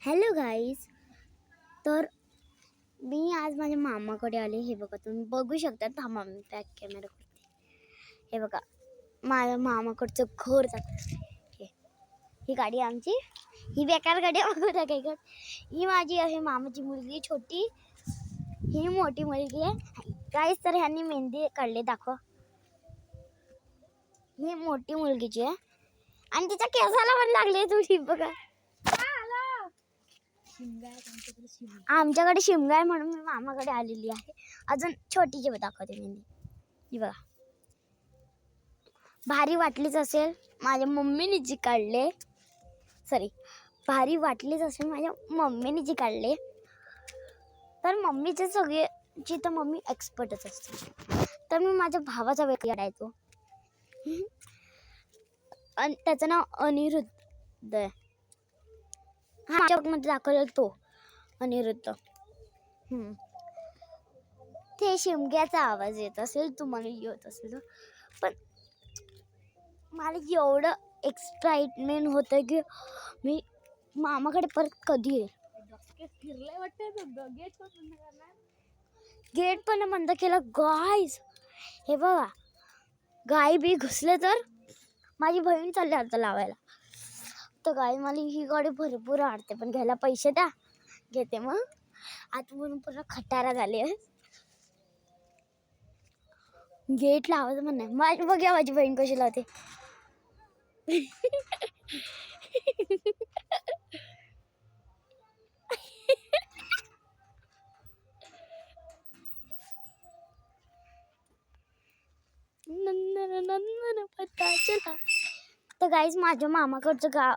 Hello guys. तर मी आज माझ्या मामाकडे आले. हे बघा, तुम्ही बघू शकता. थांबा, मी बॅक कॅमेरा करते. हे बघा, माझ्या मामाकडचं घर जातं. ही गाडी आमची, ही बेकार गाडी बघू नका. ही माझी आहे मामाची मुलगी छोटी, ही मोठी मुलगी आहे गाईज. तर ह्यांनी मेहंदी काढले, दाखव. ही मोठी मुलगीची आहे आणि तिच्या केसाला पण लागले. तुम्ही बघा, आमच्याकडे शिमगा आहे म्हणून मी मामाकडे आलेली आहे. अजून छोटीची दाखवते मेहंदी. ही बघा, भारी वाटलीच असेल माझ्या मम्मीने जी काढले. भारी वाटलीच असेल माझ्या मम्मीने जी काढले. तर मम्मीचे सगळ्याची तर मम्मी एक्सपर्टच असते. तर मी माझ्या भावाचा वेळ काढायचो आणि त्याचं नाव अनिरुद्ध आहे. हा, मध्ये दाखवलं तो अनिरुद्ध. ते शिमग्याचा आवाज येत असेल, तुम्हाला येत असेल तर. पण मला एवढं एक्साइटमेंट होतं की मी मामाकडे परत कधी येईल. फिरलंय वाटतं. गेट पण बंद केलं गाईज. हे बघा, गाई बी घुसले तर माझी बहीण चालली आता लावायला. तर गाई मला ही गाडी भरपूर आवडते, पण घ्यायला पैसे द्या, घेते. मग आता म्हणून पूर्ण खटारा झाले. गेट लावायचं पण नाही. बघा माझी बहीण कशी लावते. नंदन नंदन पता चला. तर गाईज, माझ्या मामाकडचं गाव